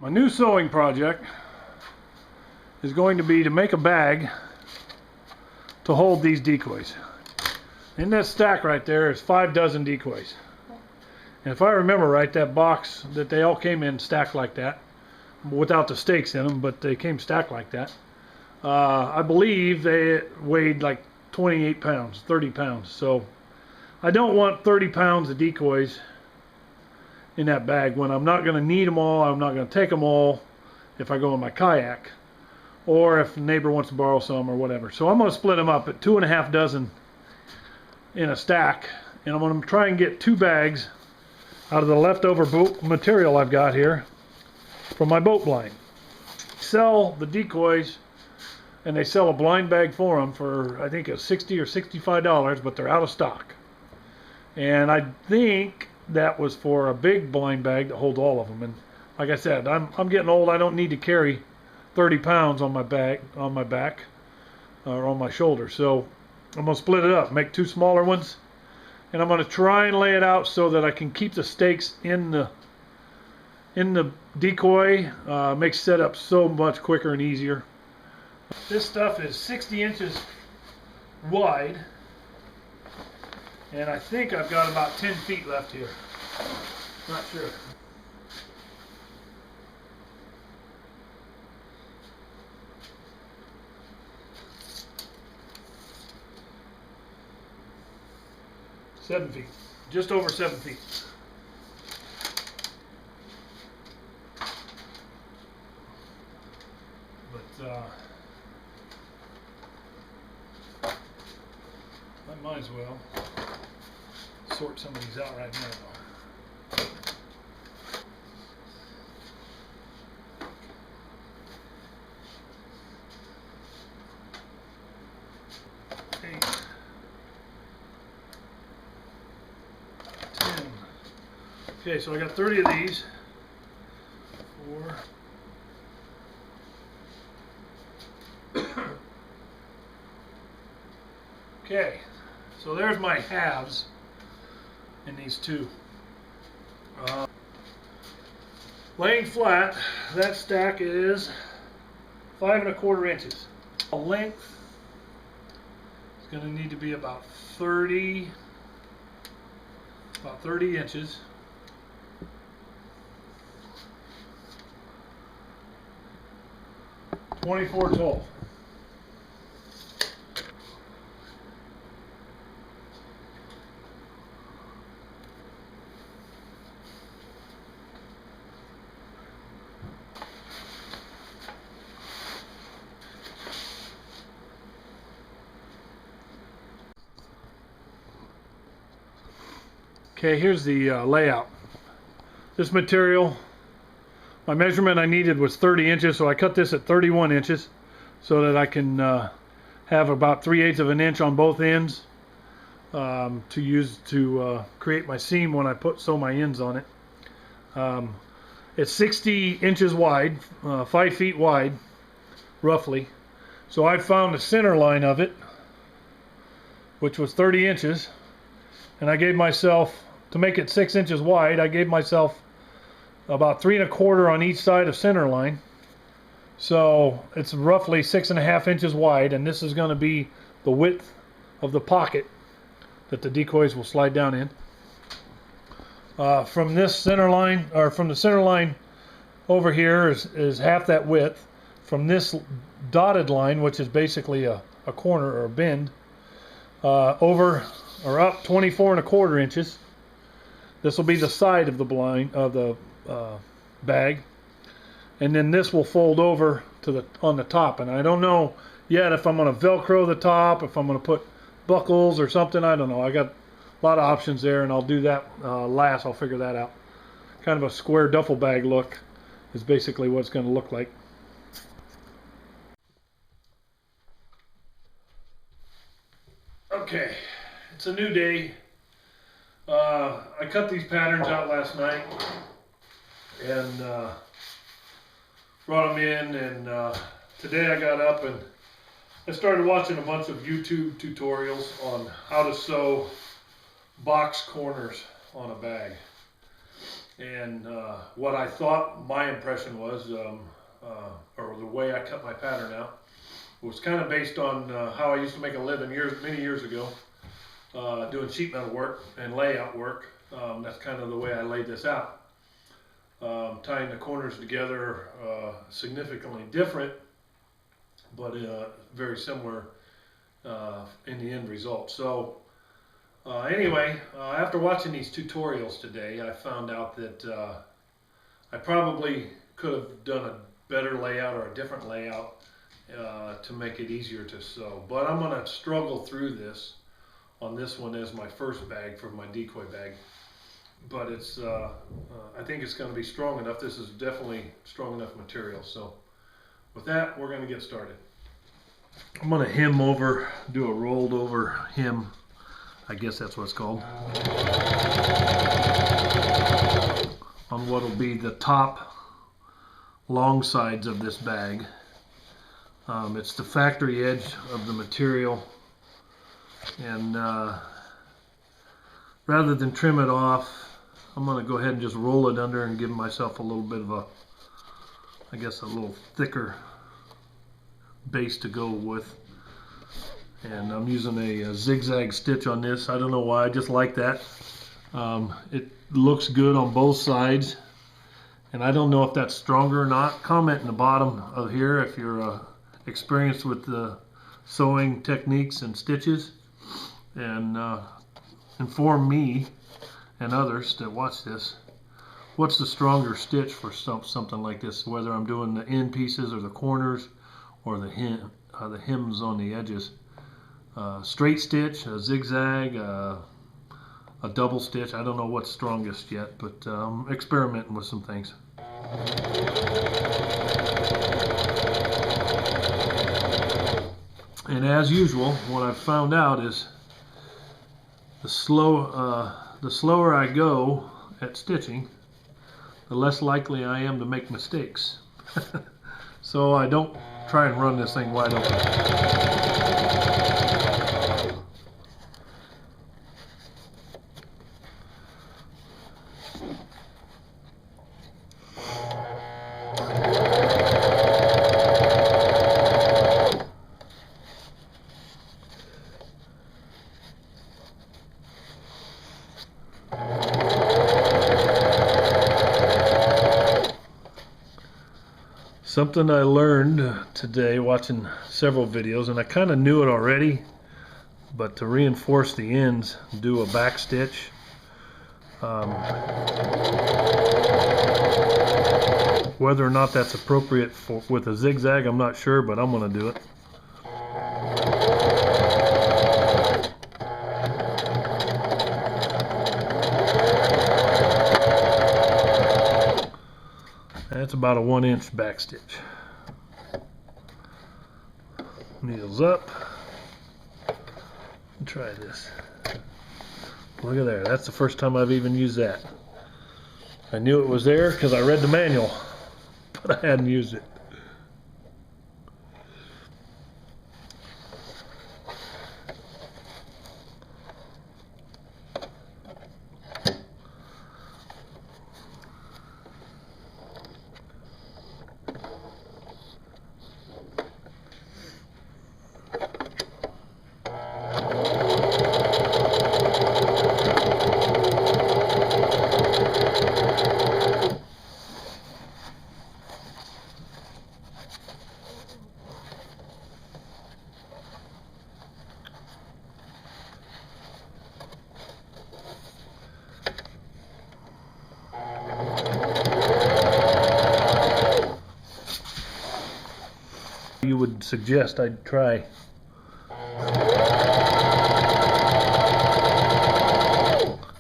My new sewing project is going to be to make a bag to hold these decoys. In that stack right there is 5 dozen decoys. And if I remember right, that box that they all came in stacked like that, without the stakes in them, but they came stacked like that. I believe they weighed like 28 pounds, 30 pounds. So I don't want 30 pounds of decoys in that bag when I'm not going to need them all. I'm not going to take them all if I go in my kayak, or if a neighbor wants to borrow some or whatever. So I'm going to split them up at 2.5 dozen in a stack, and I'm going to try and get 2 bags out of the leftover boat material I've got here from my boat blind. Sell the decoys, and they sell a blind bag for them for I think it's $60 or $65, but they're out of stock. And I think that was for a big blind bag to hold all of them. And like I said, I'm getting old. I don't need to carry 30 pounds on my back or on my shoulder. So I'm gonna split it up, make 2 smaller ones, and I'm gonna try and lay it out so that I can keep the stakes in the decoy. Makes setup so much quicker and easier. This stuff is 60 inches wide, and I think I've got about 10 feet left here. Not sure. Seven feet. Just over 7 feet. But I might as well sort some of these out right now. Eight, 10. Okay, so I got 30 of these. 4. Okay, so there's my halves in these 2. Laying flat, that stack is 5 1/4 inches. The length is going to need to be about 30 inches. $24 total. Okay, here's the layout. This material, my measurement I needed was 30 inches, so I cut this at 31 inches so that I can have about 3/8 of an inch on both ends to use to create my seam when I sew my ends on it. It's 60 inches wide, 5 feet wide, roughly. So I found the center line of it, which was 30 inches, and I gave myself, to make it 6 inches wide, I gave myself about 3 1/4 on each side of center line. So it's roughly 6 1/2 inches wide, and this is going to be the width of the pocket that the decoys will slide down in. From this center line, or from the center line over here is half that width. From this dotted line, which is basically a corner or a bend, over or up 24 1/4 inches. This will be the side of the blind of the bag, and then this will fold over to on the top. And I don't know yet if I'm going to Velcro the top, if I'm going to put buckles or something. I don't know. I got a lot of options there, and I'll do that last. I'll figure that out. Kind of a square duffel bag look is basically what it's going to look like. Okay, it's a new day. I cut these patterns out last night and brought them in, and today I got up and I started watching a bunch of YouTube tutorials on how to sew box corners on a bag. And what I thought my impression was, or the way I cut my pattern out, was kind of based on how I used to make a living many years ago, doing sheet metal work and layout work. That's kind of the way I laid this out. Tying the corners together, significantly different, but very similar in the end result. So anyway, after watching these tutorials today, I found out that I probably could have done a better layout or a different layout to make it easier to sew. But I'm going to struggle through this on this one as my first bag for my decoy bag. But it's I think it's going to be strong enough. This is definitely strong enough material. So with that, we're going to get started. I'm going to hem over, do a rolled over hem. I guess that's what it's called. On what will be the top long sides of this bag. It's the factory edge of the material, and rather than trim it off, I'm going to go ahead and just roll it under and give myself a little bit of a, I guess, a little thicker base to go with. And I'm using a zigzag stitch on this. I don't know why, I just like that. It looks good on both sides, and I don't know if that's stronger or not. Comment in the bottom of here if you're experienced with the sewing techniques and stitches, and inform me and others that watch this what's the stronger stitch for something like this, whether I'm doing the end pieces or the corners or the hems on the edges. Straight stitch, a zigzag, a double stitch. I don't know what's strongest yet, but I'm experimenting with some things. And as usual, what I've found out is the slower I go at stitching, the less likely I am to make mistakes. So I don't try and run this thing wide open. Something I learned today watching several videos, and I kind of knew it already, but to reinforce the ends, do a back stitch. Whether or not that's appropriate with a zigzag, I'm not sure, but I'm going to do it. That's about a 1-inch back stitch. Needles up. Try this. Look at there. That's the first time I've even used that. I knew it was there because I read the manual, but I hadn't used it. You would suggest I'd try.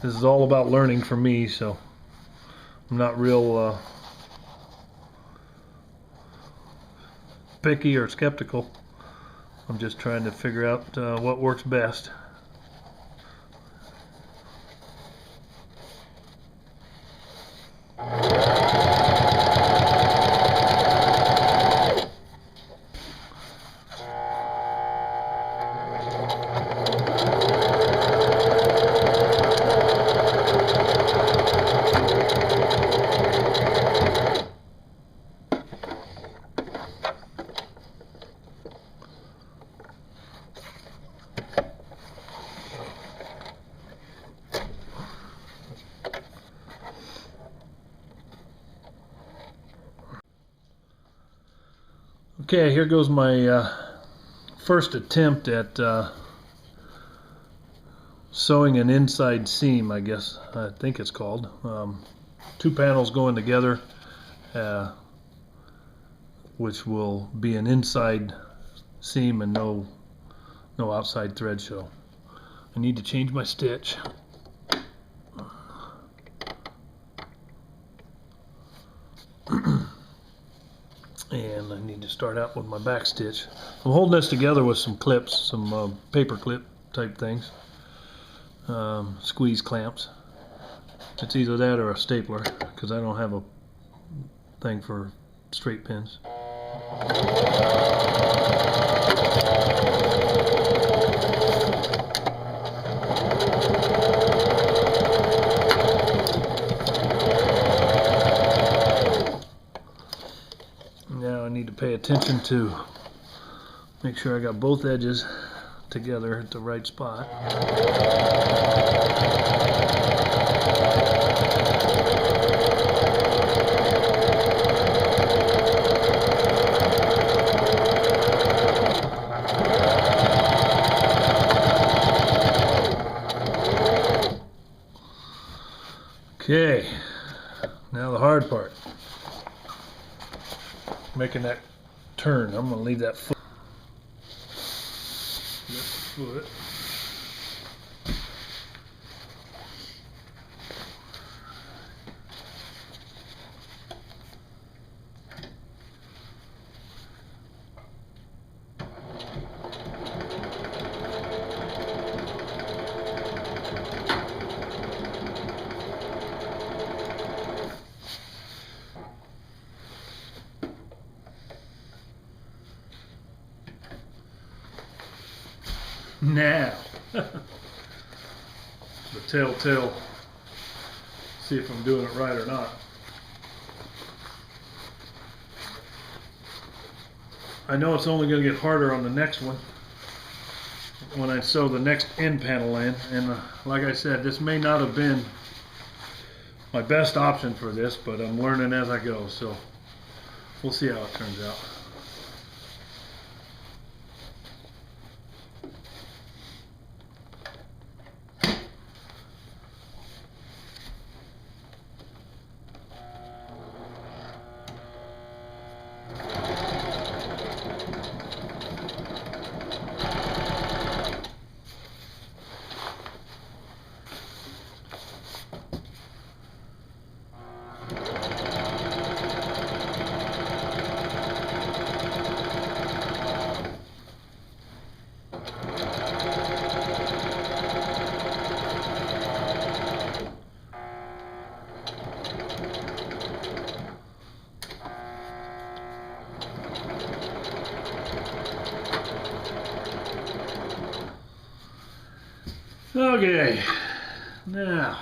This is all about learning for me, so I'm not real picky or skeptical. I'm just trying to figure out what works best. Okay, here goes my first attempt at sewing an inside seam, I guess. I think it's called. Two panels going together, which will be an inside seam and no outside thread show. I need to change my stitch. And I need to start out with my back stitch. I'm holding this together with some clips, some paper clip type things, squeeze clamps. It's either that or a stapler, because I don't have a thing for straight pins. Now I need to pay attention to make sure I got both edges together at the right spot. Okay, now the hard part. Making that turn. I'm going to leave that foot. Lift the foot. Now, the telltale, see if I'm doing it right or not. I know it's only going to get harder on the next one when I sew the next end panel in, and like I said, this may not have been my best option for this, but I'm learning as I go, so we'll see how it turns out. Okay, now